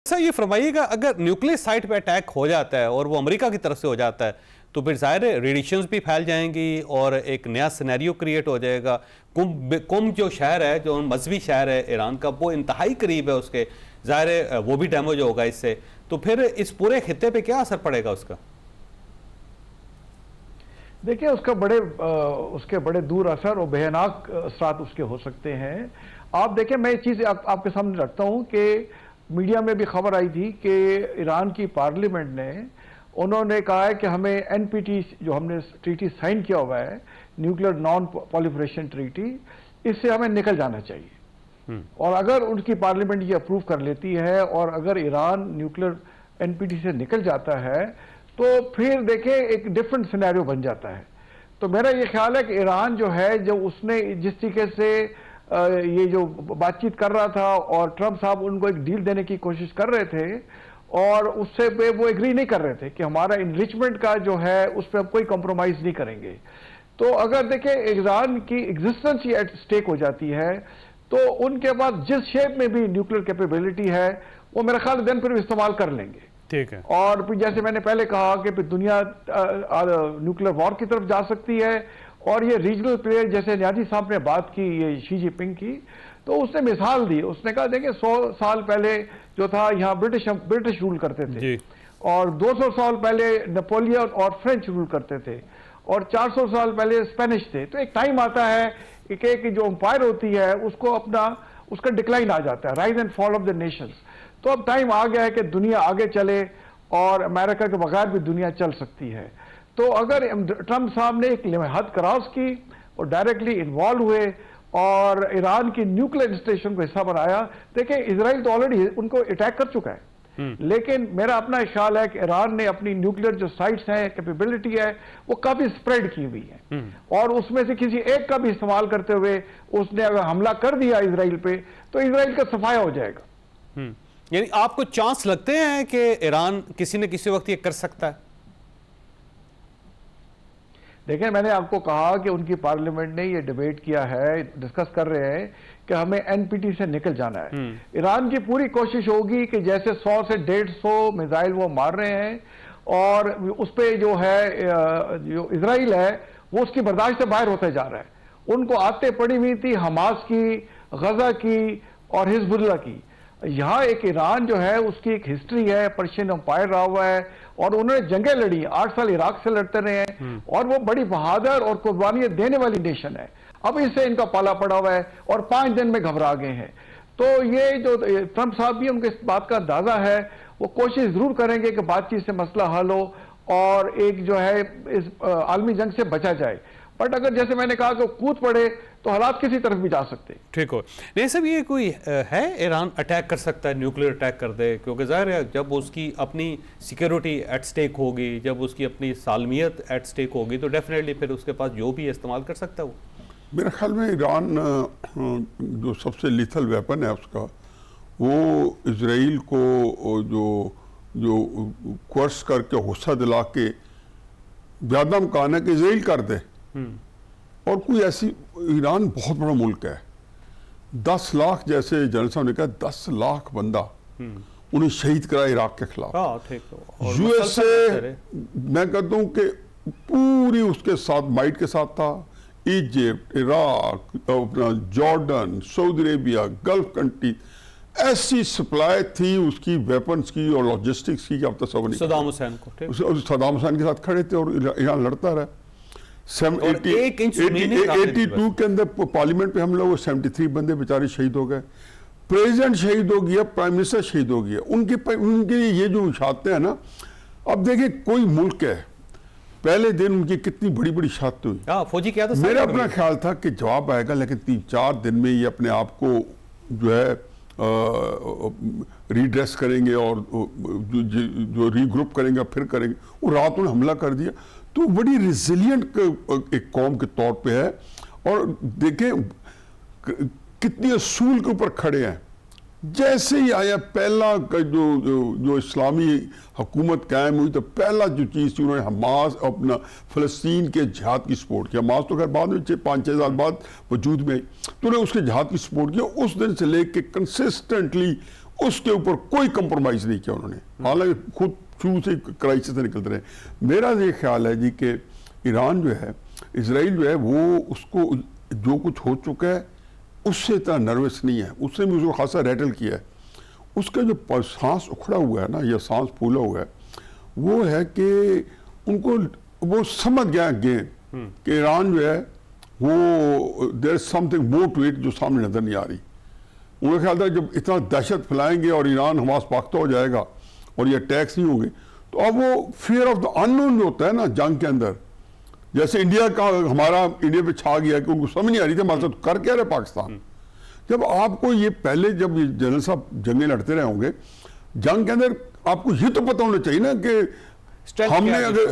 Sir ये फरमाइएगा, अगर nuclear site पे अटैक हो जाता है और वो अमेरिका की तरफ से हो जाता है तो फिर ज़ाहिर है रेडिएशंस भी फैल जाएंगी और एक नया सिनेरियो क्रिएट हो जाएगा। कुम जो शहर है, जो मजहबी शहर है ईरान का, वो इंतहाई करीब है उसके, ज़ाहिर है वो भी डैमेज होगा इससे। तो फिर इस पूरे खित्ते पे क्या असर पड़ेगा उसका? देखिए उसके बड़े दूर असर और भयानक असरात उसके हो सकते हैं। आप देखें, मैं एक चीज़ आपके सामने रखता हूं कि मीडिया में भी खबर आई थी कि ईरान की पार्लियामेंट ने उन्होंने कहा है कि हमें एनपीटी जो हमने ट्रीटी साइन किया हुआ है, न्यूक्लियर नॉन पॉलिफरेशन ट्रीटी, इससे हमें निकल जाना चाहिए। और अगर उनकी पार्लियामेंट ये अप्रूव कर लेती है और अगर ईरान न्यूक्लियर एनपीटी से निकल जाता है तो फिर देखें एक डिफरेंट सिनेरियो बन जाता है। तो मेरा ये ख्याल है कि ईरान जो है, जो उसने जिस तरीके से ये जो बातचीत कर रहा था और ट्रंप साहब उनको एक डील देने की कोशिश कर रहे थे और उससे वो एग्री नहीं कर रहे थे कि हमारा इनरिचमेंट का जो है उस पर हम कोई कॉम्प्रोमाइज नहीं करेंगे। तो अगर देखें ईरान की एग्जिस्टेंस ही एट स्टेक हो जाती है तो उनके पास जिस शेप में भी न्यूक्लियर कैपेबिलिटी है वो मेरा ख्याल दिन फिर इस्तेमाल कर लेंगे। ठीक है। और फिर जैसे मैंने पहले कहा कि फिर दुनिया न्यूक्लियर वॉर की तरफ जा सकती है और ये रीजनल प्लेयर, जैसे न्याजी साहब ने बात की ये शी जिनपिंग की, तो उसने मिसाल दी। उसने कहा देखिए 100 साल पहले जो था यहाँ ब्रिटिश रूल करते थे और 200 साल पहले नेपोलियन और फ्रेंच रूल करते थे और 400 साल पहले स्पेनिश थे। तो एक टाइम आता है कि जो एम्पायर होती है उसका डिक्लाइन आ जाता है, rise and fall of the Nations. तो अब टाइम आ गया है कि दुनिया आगे चले और अमेरिका के बगैर भी दुनिया चल सकती है। तो अगर ट्रंप साहब ने एक हद क्रॉस की और डायरेक्टली इन्वॉल्व हुए और ईरान की न्यूक्लियर इंस्टॉलेशन को हिस्सा बनाया, देखिए इजराइल तो ऑलरेडी उनको अटैक कर चुका है, लेकिन मेरा अपना ख्याल है कि ईरान ने अपनी न्यूक्लियर जो साइट्स हैं, कैपेबिलिटी है, वो काफी स्प्रेड की हुई है और उसमें से किसी एक का भी इस्तेमाल करते हुए उसने अगर हमला कर दिया इजराइल पे तो इजराइल का सफाया हो जाएगा। यानी आपको चांस लगते हैं कि ईरान किसी न किसी वक्त ये कर सकता है? देखिए, मैंने आपको कहा कि उनकी पार्लियामेंट ने ये डिबेट किया है, डिस्कस कर रहे हैं कि हमें एनपीटी से निकल जाना है। ईरान की पूरी कोशिश होगी कि जैसे 100 से 150 मिसाइल वो मार रहे हैं और उस पर जो है जो इजराइल है वो उसकी बर्दाश्त से बाहर होते जा रहा है। उनको आते पड़ी हुई थी हमास की, गजा की और हिजबुल्लाह की। यहाँ एक ईरान जो है उसकी एक हिस्ट्री है, पर्शियन एम्पायर रहा हुआ है और उन्होंने जंगें लड़ी, 8 साल इराक से लड़ते रहे हैं और वो बड़ी बहादुर और कुर्बानियां देने वाली नेशन है। अब इससे इनका पाला पड़ा हुआ है और 5 दिन में घबरा गए हैं। तो ये जो ट्रंप साहब भी उनके इस बात का अंदाजा है, वो कोशिश जरूर करेंगे कि बातचीत से मसला हल हो और एक जो है इस आलमी जंग से बचा जाए। बट अगर जैसे मैंने कहा कि कूद पड़े तो हालात किसी तरफ भी जा सकते। ठीक हो। नहीं सब ये कोई है ईरान अटैक कर सकता है, न्यूक्लियर अटैक कर दे? क्योंकि ज़ाहिर है जब उसकी अपनी सिक्योरिटी एट स्टेक होगी, जब उसकी अपनी सालमियत एट स्टेक होगी तो डेफिनेटली फिर उसके पास जो भी इस्तेमाल कर सकता है वो। मेरे ख्याल में ईरान जो सबसे लीथल वेपन है उसका, वो इजराइल को जो कोर्स करके गुस्सा दिला के ज़्यादा इम्कान है कि इजराइल कर दे। और कोई ऐसी, ईरान बहुत बड़ा मुल्क है, 10 लाख, जैसे जनरल साहब ने कहा 10 लाख बंदा उन्हें शहीद करा इराक के खिलाफ। यूएस से मैं कहता हूँ कि पूरी उसके साथ माइट के साथ था, इजिप्ट, इराक, अपना Jordan, Saudi Arabia, gulf country, ऐसी सप्लाई थी उसकी वेपन्स की और लॉजिस्टिक्स की कि अब तक सब सद्दाम हुसैन को, सद्दाम हुसैन के साथ खड़े थे और ईरान लड़ता रहा। 82 के अंदर पार्लियामेंट पे हम लोग 73 बंदे बेचारे शहीद हो गए, प्रेसिडेंट शहीद हो गया, प्राइम मिनिस्टर शहीद हो गया। उनके ये जो शहादतें हैं ना, अब देखिए कोई मुल्क है, पहले दिन उनकी कितनी बड़ी बड़ी शहादत हुई। फौजी क्या था? मेरा अपना ख्याल था कि जवाब आएगा, लेकिन 3-4 दिन में ये अपने आप को जो है रीड्रेस करेंगे और जो रीग्रुप करेंगे फिर करेंगे। वो रात उन्होंने हमला कर दिया। तो बड़ी रिजिलियंट एक कौम के तौर पे है और देखें कितनी असूल के ऊपर खड़े हैं। जैसे ही आया पहला जो इस्लामी हुकूमत कायम हुई तो पहला जो चीज़ थी, उन्होंने हमास अपना फ़लस्तीन के जिहाद की सपोर्ट किया। हमास तो खैर बाद में 5-6 साल बाद वजूद में आई, तो उन्होंने उसके जिहाद की सपोर्ट किया। उस दिन से लेके कंसिस्टेंटली उसके ऊपर कोई कंप्रोमाइज नहीं किया उन्होंने, हालांकि खुद शुरू से क्राइसिस से निकलते रहे। मेरा ये ख्याल है जी कि ईरान जो है, इजराइल जो है, वो उसको जो कुछ हो चुका है उससे इतना नर्वस नहीं है, उसने भी उसको खासा रैटल किया है। उसका जो सांस उखड़ा हुआ है ना, या सांस फूला हुआ है, वो है कि उनको वो समझ गया गेम कि ईरान जो है वो there is something more to it जो सामने नजर नहीं आ रही। उनका ख्याल था जब इतना दहशत फैलाएंगे और ईरान हमास पाख्ता हो जाएगा और ये अटैक्स नहीं होंगे, तो अब वो फियर ऑफ द अननोन जो होता है ना जंग के अंदर, जैसे इंडिया का हमारा इंडिया पे छा गया कि उनको समझ नहीं आ रही थी हमारे साथ कर क्या रहे पाकिस्तान। जब आपको ये पहले जब जनरल साहब जंगें लड़ते रहे होंगे, जंग के अंदर आपको ये तो पता होना चाहिए ना कि हमने अगर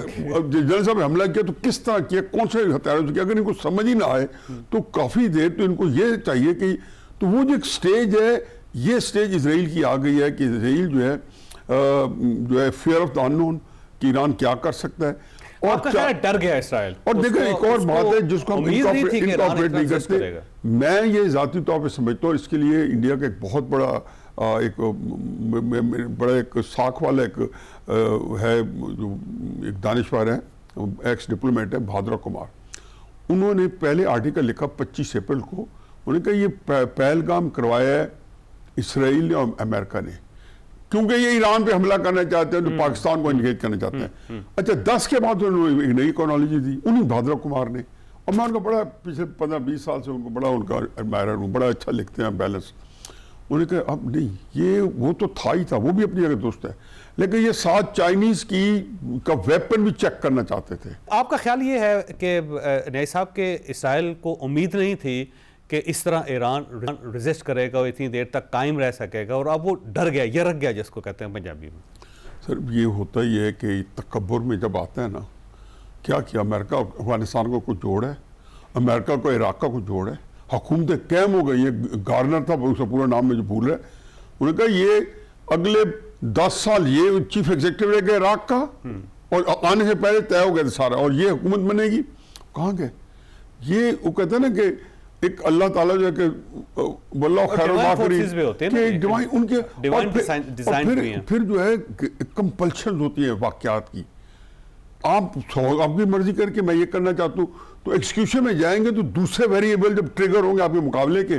जनरल साहब हमला किया तो किस तरह किया, कौन से हथियारों से किया। अगर इनको समझ ही ना आए तो काफी देर तो इनको ये चाहिए कि, तो वो जो एक स्टेज है, ये स्टेज इसराइल की आ गई है कि इसराइल जो है फियर ऑफ द अननोन कि ईरान क्या कर सकता है। और डर गया इसराइल। और देखो एक और बात है जिसको हम इनकॉर्पोरेट नहीं करते, मैं ये जाती तौर पे समझता हूँ, इसके लिए इंडिया का एक बहुत बड़ा एक साख वाला एक है जो एक दानिशवर है, एक्स डिप्लोमेट है, भाद्रा कुमार। उन्होंने पहले आर्टिकल लिखा 25 अप्रैल को, उन्होंने कहा ये पहलगाम करवाया है इसराइल और अमेरिका ने, क्योंकि ये ईरान पे हमला करना चाहते हैं, तो पाकिस्तान को इंगेज करना चाहते हैं। अच्छा 10 के बाद उन्होंने एक नई क्रोनोलॉजी दी उन्हीं भाद्रा कुमार ने, और मैं उनको बड़ा पिछले 15-20 साल से उनको बड़ा उनका एडमायरर हूँ, बड़ा अच्छा लिखते हैं बैलेंस। उन्होंने कहा अब नहीं, ये वो तो था ही था, वो भी अपनी जगह दोस्त है, लेकिन ये साथ चाइनीज का वेपन भी चेक करना चाहते थे। आपका ख्याल ये है कि नई साहब के इसराइल को उम्मीद नहीं थी कि इस तरह ईरान रेजिस्ट करेगा, इतनी देर तक कायम रह सकेगा, और अब वो डर गया, ये रख गया जिसको कहते हैं पंजाबी में? सर ये होता ही है कि तकब्बुर में जब आता है ना, क्या किया अमेरिका अफगानिस्तान को कुछ जोड़ है, अमेरिका को इराक का कुछ जोड़ है, हुकूमतें कैम हो गई। ये गार्नर था, उसका पूरा नाम मुझे भूल रहा है, उन्होंने कहा ये अगले 10 साल ये चीफ एग्जीक्यूटिव रहेगा इराक का, और आने से पहले तय हो गया था सारा, और ये हुकूमत बनेगी। कहाँ गए ये? वो कहते हैं ना कि एक अल्लाह ताला जो है कि वल्लाह खैर डिवाइन उनके, फिर जो है कंपल्शन होती है वाकयात की, आप आपकी मर्जी करके मैं ये करना चाहता हूँ, तो एक्सक्यूशन में जाएंगे तो दूसरे वेरिएबल जब ट्रिगर होंगे आपके मुकाबले के,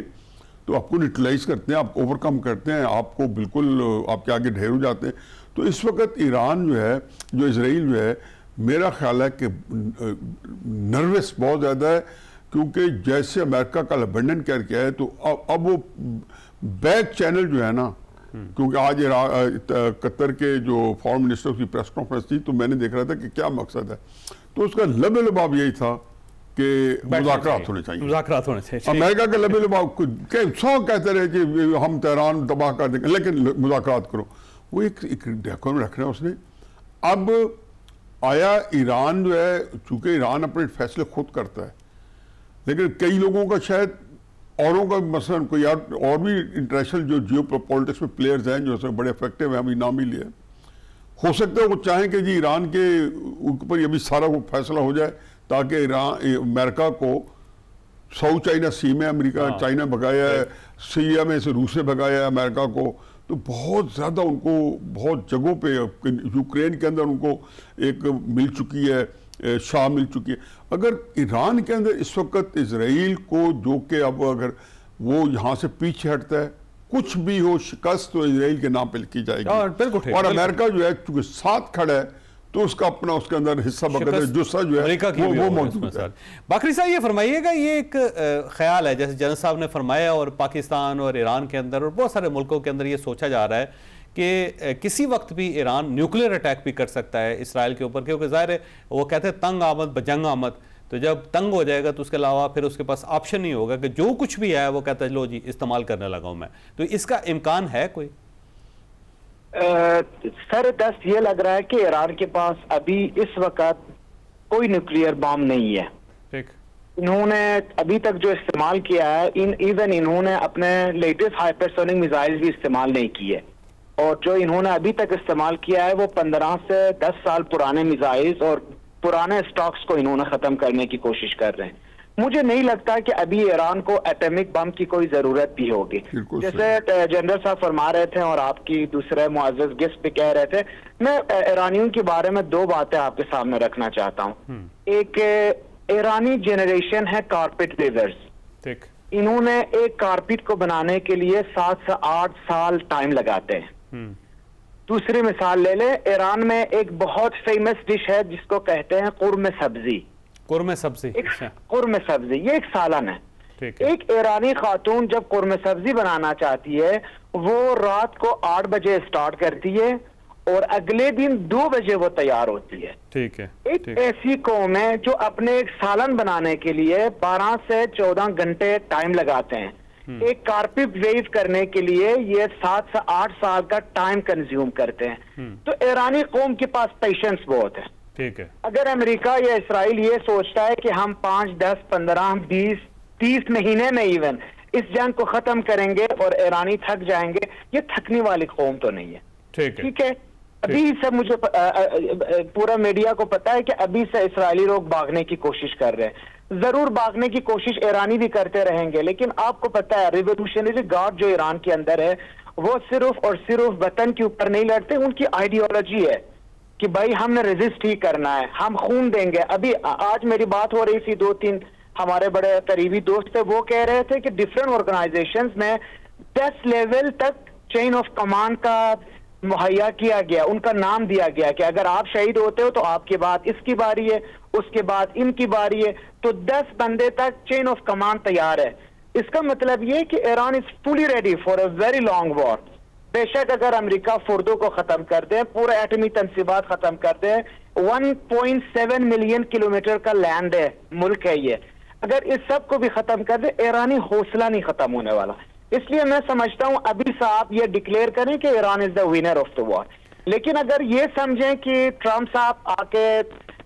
तो आपको न्यूट्रलाइज करते हैं, आप ओवरकम करते हैं, आपको बिल्कुल आपके आगे ढेर हो जाते हैं। तो इस वक्त ईरान जो है, जो इसराइल जो है, मेरा ख्याल है कि नर्वस बहुत ज़्यादा है, क्योंकि जैसे अमेरिका का अबंडन करके है, तो अब वो बैक चैनल जो है ना, क्योंकि आज कतर के जो फॉरेन मिनिस्टर की प्रेस कॉन्फ्रेंस थी, तो मैंने देख रहा था कि क्या मकसद है, तो उसका लबे लबाब यही था कि मुज़ाकरात होने चाहिए, मुज़ाकरात होने चाहिए। अमेरिका के लबे लबाब सौ कहते रहे कि हम तेहरान तबाह कर देंगे, लेकिन मुज़ाकरात करो, वो एक डॉक्यूमेंट रख रहे हैं उसने। अब आया ईरान जो है, चूंकि ईरान अपने फैसले खुद करता है, लेकिन कई लोगों का शायद औरों का मसलन कोई और भी इंटरनेशनल जो जियो पॉलिटिक्स में प्लेयर्स हैं जो बड़े इफेक्टिव हैं, अभी नाम ही लिए, हो सकता है वो चाहें कि जी ईरान के ऊपर अभी सारा वो फैसला हो जाए, ताकि अमेरिका को साउथ चाइना सी में अमेरिका चाइना भगाया है, सीरिया में से रूस ने भगाया है अमेरिका को, तो बहुत ज़्यादा उनको बहुत जगहों पे यूक्रेन के अंदर उनको एक मिल चुकी है, शाह मिल चुकी है। अगर ईरान के अंदर इस वक्त इजराइल को, जो कि अब अगर वो यहाँ से पीछे हटता है, कुछ भी हो शिकस्त तो इजराइल के नाम पे लिखी जाएगी, और अमेरिका जो है चूंकि साथ खड़ा है, तो उसका अपना उसके अंदर हिस्सा बकदर जुस्सा जो है वो मौजूद है। बाकरी साहब ये फरमाइएगा, ये एक ख्याल है जैसे जनरल साहब ने फरमाया, और पाकिस्तान और ईरान के अंदर और बहुत सारे मुल्कों के अंदर ये सोचा जा रहा है कि किसी वक्त भी ईरान न्यूक्लियर अटैक भी कर सकता है इसराइल के ऊपर, क्योंकि ज़ाहिर है वो कहते हैं तंग आमद बजंग आमद, तो जब तंग हो जाएगा तो उसके अलावा फिर उसके पास ऑप्शन नहीं होगा कि जो कुछ भी है वो कहता है लो जी इस्तेमाल करने लगा हूं मैं। तो इसका इम्कान है कोई? सर दस्त ये लग रहा है कि ईरान के पास अभी इस वक्त कोई न्यूक्लियर बम नहीं है। ठीक, इन्होंने अभी तक जो इस्तेमाल किया है, इवन इन्होंने अपने लेटेस्ट हाइपरसोनिक मिसाइल भी इस्तेमाल नहीं किए, और जो इन्होंने अभी तक इस्तेमाल किया है वो 15 से 10 साल पुराने मिसाइल्स और पुराने स्टॉक्स को इन्होंने खत्म करने की कोशिश कर रहे हैं। मुझे नहीं लगता कि अभी ईरान को एटॉमिक बम की कोई जरूरत भी होगी। जैसे जनरल साहब फरमा रहे थे और आपकी दूसरे मुअज़्ज़ज़ गेस्ट भी कह रहे थे, मैं ईरानियों के बारे में दो बातें आपके सामने रखना चाहता हूँ। एक ईरानी जनरेशन है कारपेट वीवर्स, ठीक। इन्होंने एक कारपेट को बनाने के लिए 7 से 8 साल टाइम लगाते हैं। दूसरी मिसाल ले ले, ईरान में एक बहुत फेमस डिश है जिसको कहते हैं कुर्मे सब्जी। कुर्मे सब्जी, कुर्मे सब्जी ये एक सालन है। एक ईरानी खातून जब कुर्मे सब्जी बनाना चाहती है, वो रात को 8 बजे स्टार्ट करती है और अगले दिन 2 बजे वो तैयार होती है। ठीक है। एक ऐसी कौम है जो अपने एक सालन बनाने के लिए 12 से 14 घंटे टाइम लगाते हैं। एक कारपेट वेव करने के लिए ये 7 से 8 साल का टाइम कंज्यूम करते हैं। तो ईरानी कौम के पास पेशेंस बहुत है। ठीक है। अगर अमेरिका या इस्राइल ये सोचता है कि हम 5, 10, 15, 20, 30 महीने में इवन इस जंग को खत्म करेंगे और ईरानी थक जाएंगे, ये थकने वाली कौम तो नहीं है। ठीक है। अभी से मुझे पूरा मीडिया को पता है कि अभी से इस्राएली लोग भागने की कोशिश कर रहे हैं। जरूर भागने की कोशिश ईरानी भी करते रहेंगे, लेकिन आपको पता है रिवोल्यूशनरी गार्ड जो ईरान के अंदर है, वो सिर्फ और सिर्फ वतन के ऊपर नहीं लड़ते। उनकी आइडियोलॉजी है कि भाई हमने रेजिस्ट ही करना है, हम खून देंगे। अभी आज मेरी बात हो रही थी, 2-3 हमारे बड़े करीबी दोस्त थे, वो कह रहे थे कि डिफरेंट ऑर्गेनाइजेशंस में 10 लेवल तक चेन ऑफ कमांड का मुहैया किया गया, उनका नाम दिया गया कि अगर आप शहीद होते हो तो आपके बाद इसकी बारी है, उसके बाद इनकी बारी है। तो 10 बंदे तक चेन ऑफ कमांड तैयार है। इसका मतलब ये कि Iran is fully ready for a very long war. बेशक अगर अमेरिका फुर्दों को खत्म कर दे, पूरा एटमी तनसीबात खत्म कर दे, 1.7 मिलियन किलोमीटर का लैंड है, मुल्क है ये, अगर इस सब को भी खत्म कर दे, ईरानी हौसला नहीं खत्म होने वाला। इसलिए मैं समझता हूं अभी से आप ये डिक्लेयर करें कि Iran is the winner of the war, लेकिन अगर ये समझें कि ट्रंप साहब आके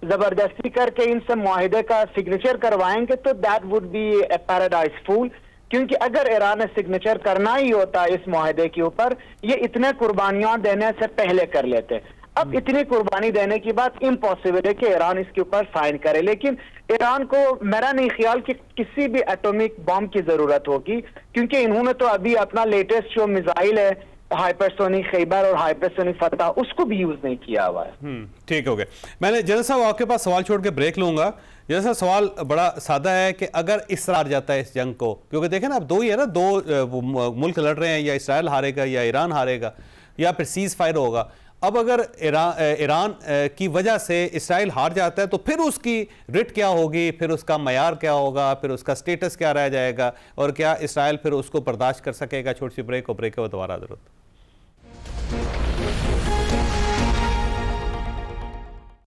जबरदस्ती करके इनसे मुआहिदे का सिग्नेचर करवाएंगे तो that would be a paradise full. क्योंकि अगर ईरान ने सिग्नेचर करना ही होता इस मुआहिदे के ऊपर, ये इतने कुर्बानियां देने से पहले कर लेते। अब इतनी कुर्बानी देने की बात इम्पॉसिबल है कि ईरान इसके ऊपर साइन करे। लेकिन ईरान को मेरा नहीं ख्याल कि किसी भी एटॉमिक बम की जरूरत होगी, क्योंकि इन्होंने तो अभी अपना लेटेस्ट जो मिसाइल है हाइपरसोनिक खैबर और हाइपरसोनिक फतह, उसको भी यूज नहीं किया हुआ है। ठीक हो गया। मैंने जनरल साहब आपके पास सवाल छोड़ के ब्रेक लूंगा। जनरल साहब सवाल बड़ा सादा है कि अगर इसरार जाता है इस जंग को, क्योंकि देखें ना अब दो ही है ना, दो मुल्क लड़ रहे हैं, या इसराइल हारेगा या ईरान हारेगा या फिर सीज फायर होगा। अब अगर ईरान की वजह से इसराइल हार जाता है तो फिर उसकी रिट क्या होगी, फिर उसका मयार क्या होगा, फिर उसका स्टेटस क्या रह जाएगा, और क्या इसराइल फिर उसको बर्दाश्त कर सकेगा। छोटी सी ब्रेक और ब्रेक के बाद दोबारा जरूरत।